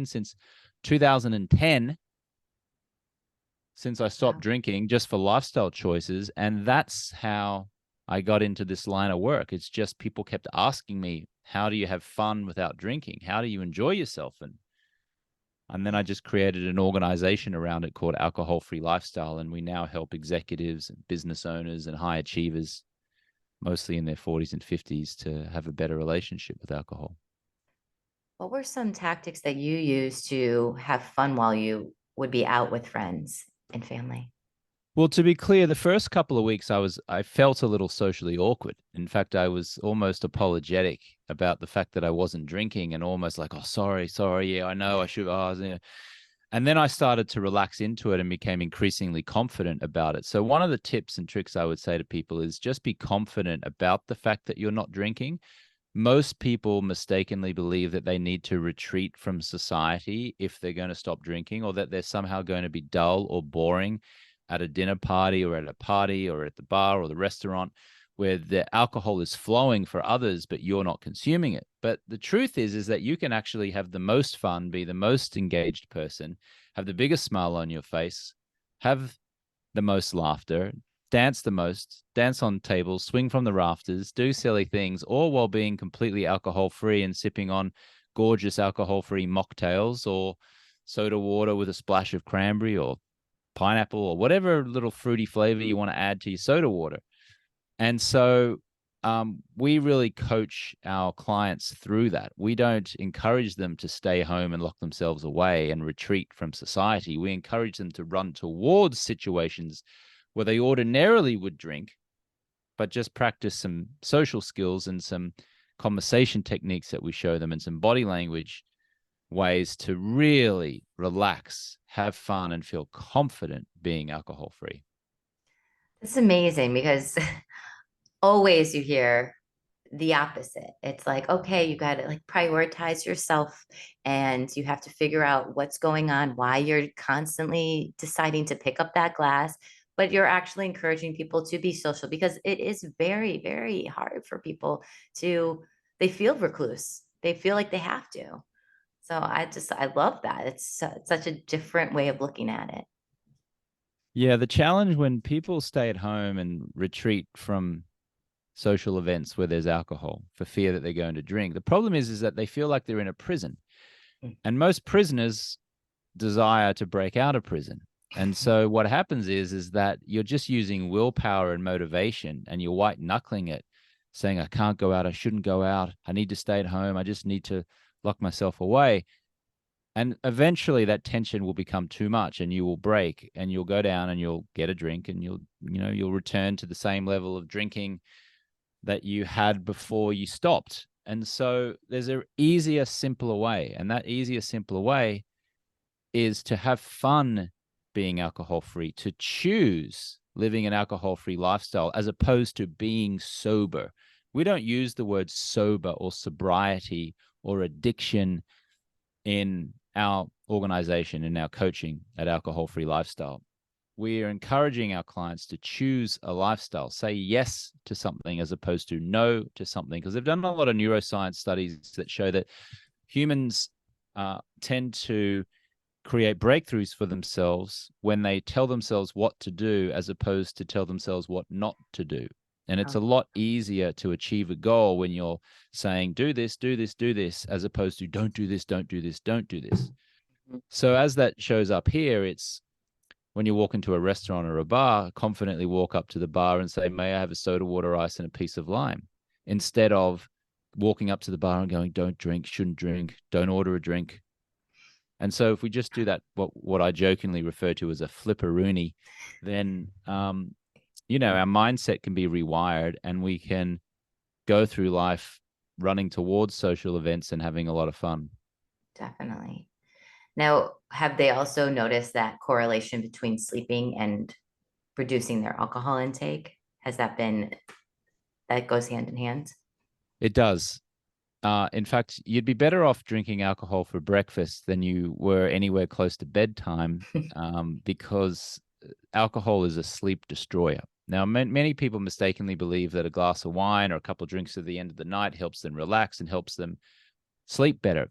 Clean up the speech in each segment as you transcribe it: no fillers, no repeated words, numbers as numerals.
Since 2010, since I stopped drinking, just for lifestyle choices. And that's how I got into this line of work. It's just people kept asking me, how do you have fun without drinking? How do you enjoy yourself? And then I just created an organization around it called Alcohol Free Lifestyle. And we now help executives and business owners and high achievers, mostly in their 40s and 50s, to have a better relationship with alcohol. What were some tactics that you used to have fun while you would be out with friends and family? Well, to be clear, the first couple of weeks I felt a little socially awkward. In fact, I was almost apologetic about the fact that I wasn't drinking and almost like, oh, sorry, yeah, I know I should. Oh, yeah. And then I started to relax into it and became increasingly confident about it. So one of the tips and tricks I would say to people is just be confident about the fact that you're not drinking. Most people mistakenly believe that they need to retreat from society if they're going to stop drinking, or that they're somehow going to be dull or boring at a dinner party or at a party or at the bar or the restaurant, where the alcohol is flowing for others, but you're not consuming it. But the truth is that you can actually have the most fun, be the most engaged person, have the biggest smile on your face, have the most laughter, dance the most, dance on tables, swing from the rafters, do silly things, all while being completely alcohol free and sipping on gorgeous alcohol free mocktails or soda water with a splash of cranberry or pineapple or whatever little fruity flavor you want to add to your soda water. And so we really coach our clients through that. We don't encourage them to stay home and lock themselves away and retreat from society. We encourage them to run towards situations where they ordinarily would drink, but just practice some social skills and some conversation techniques that we show them and some body language ways to really relax, have fun, and feel confident being alcohol free. It's amazing because always you hear the opposite. It's like, okay, you got to like prioritize yourself and you have to figure out what's going on, why you're constantly deciding to pick up that glass, but you're actually encouraging people to be social because it is very, very hard for people to, they feel recluse. They feel like they have to. So I love that. It's such a different way of looking at it. Yeah, the challenge when people stay at home and retreat from social events where there's alcohol for fear that they're going to drink. The problem is that they feel like they're in a prison. And most prisoners desire to break out of prison. And so what happens is that you're just using willpower and motivation and you're white knuckling it, saying, I can't go out. I shouldn't go out. I need to stay at home. I just need to lock myself away. And eventually that tension will become too much and you will break and you'll go down and you'll get a drink and you'll return to the same level of drinking that you had before you stopped. And so there's an easier, simpler way. And that easier, simpler way is to have fun being alcohol free, to choose living an alcohol free lifestyle as opposed to being sober. We don't use the word sober or sobriety or addiction in our organization, in our coaching at Alcohol Free Lifestyle. We are encouraging our clients to choose a lifestyle, say yes to something as opposed to no to something, because they've done a lot of neuroscience studies that show that humans tend to create breakthroughs for themselves when they tell themselves what to do as opposed to tell themselves what not to do. And it's a lot easier to achieve a goal when you're saying, do this, do this, do this, as opposed to don't do this, don't do this, don't do this. So as that shows up here, it's when you walk into a restaurant or a bar, confidently walk up to the bar and say, may I have a soda water ice and a piece of lime? Instead of walking up to the bar and going, don't drink, shouldn't drink, don't order a drink. And so if we just do that, what I jokingly refer to as a flipperoonie, then our mindset can be rewired and we can go through life running towards social events and having a lot of fun. Definitely. Now, have they also noticed that correlation between sleeping and reducing their alcohol intake? Has that been, that goes hand in hand? It does. In fact, you'd be better off drinking alcohol for breakfast than you were anywhere close to bedtime, because alcohol is a sleep destroyer. Now, many people mistakenly believe that a glass of wine or a couple of drinks at the end of the night helps them relax and helps them sleep better.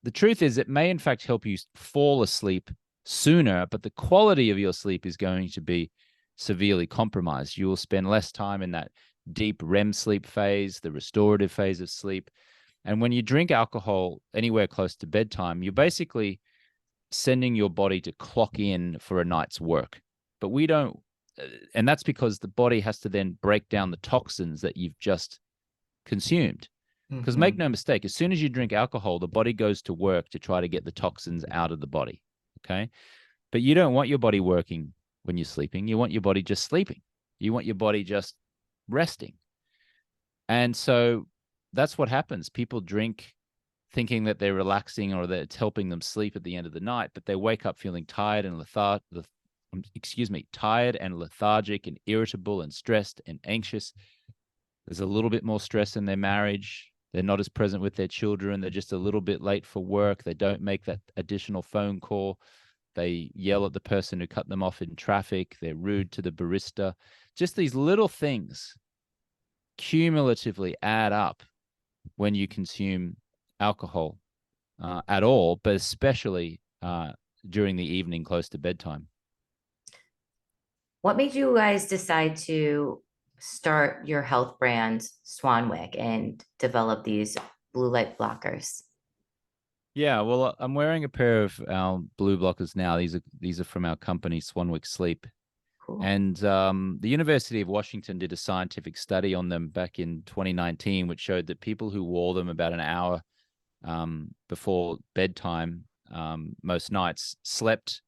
The truth is, it may in fact help you fall asleep sooner, but the quality of your sleep is going to be severely compromised. You will spend less time in that deep REM sleep phase, the restorative phase of sleep. And when you drink alcohol anywhere close to bedtime, you're basically sending your body to clock in for a night's work. But we don't, and that's because the body has to then break down the toxins that you've just consumed. Because make no mistake, as soon as you drink alcohol, the body goes to work to try to get the toxins out of the body. Okay. But you don't want your body working when you're sleeping. You want your body just sleeping. You want your body just resting. And so that's what happens. People drink thinking that they're relaxing or that it's helping them sleep at the end of the night, but they wake up feeling tired and lethargic and irritable and stressed and anxious. There's a little bit more stress in their marriage. They're not as present with their children. They're just a little bit late for work. They don't make that additional phone call. They yell at the person who cut them off in traffic. They're rude to the barista. Just these little things cumulatively add up when you consume alcohol at all, but especially during the evening close to bedtime. What made you guys decide to start your health brand, Swanwick, and develop these blue light blockers? Yeah, well, I'm wearing a pair of our blue blockers now. These are from our company, Swanwick Sleep. Cool. And the University of Washington did a scientific study on them back in 2019, which showed that people who wore them about an hour before bedtime most nights slept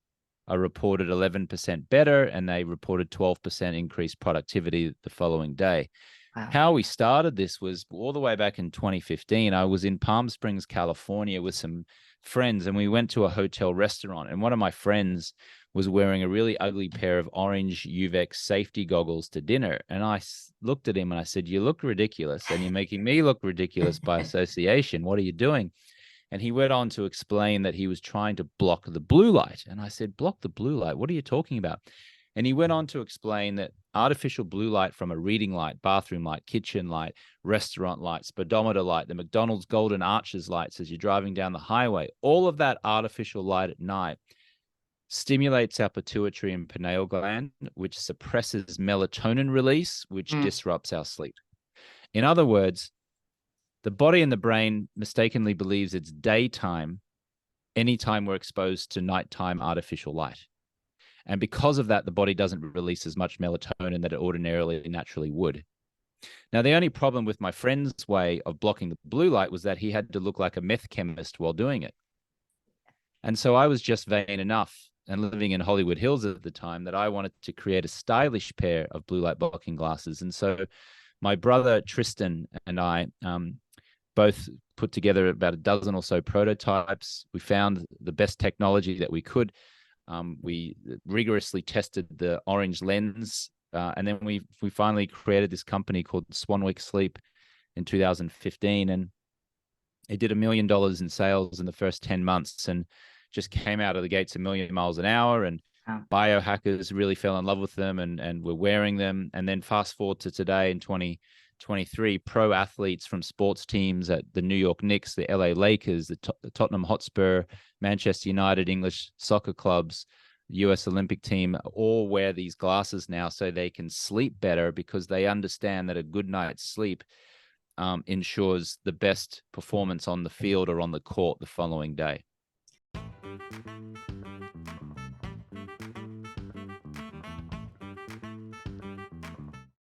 a reported 11% better, and they reported 12% increased productivity the following day. Wow. How we started this was all the way back in 2015. I was in Palm Springs, California with some friends, and we went to a hotel restaurant, and one of my friends was wearing a really ugly pair of orange Uvex safety goggles to dinner. And I looked at him and I said, "You look ridiculous, and you're making me look ridiculous by association. What are you doing?" And he went on to explain that he was trying to block the blue light. And I said, "Block the blue light? What are you talking about?" And he went on to explain that artificial blue light from a reading light, bathroom light, kitchen light, restaurant light, speedometer light, the McDonald's golden arches lights as you're driving down the highway, all of that artificial light at night stimulates our pituitary and pineal gland, which suppresses melatonin release, which disrupts our sleep. In other words, the body and the brain mistakenly believes it's daytime anytime we're exposed to nighttime artificial light. And because of that, the body doesn't release as much melatonin that it ordinarily naturally would. Now, the only problem with my friend's way of blocking the blue light was that he had to look like a meth chemist while doing it. And so I was just vain enough and living in Hollywood Hills at the time that I wanted to create a stylish pair of blue light blocking glasses. And so my brother Tristan and I both put together about a dozen or so prototypes. We found the best technology that we could. We rigorously tested the orange lens, and then we finally created this company called Swanwick Sleep in 2015, and it did $1 million in sales in the first 10 months, and just came out of the gates 1,000,000 miles an hour. And biohackers really fell in love with them, and were wearing them. And then fast forward to today in 2023, pro athletes from sports teams at the New York Knicks, the LA Lakers, the Tottenham Hotspur, Manchester United, English soccer clubs, the US Olympic team all wear these glasses now so they can sleep better, because they understand that a good night's sleep ensures the best performance on the field or on the court the following day.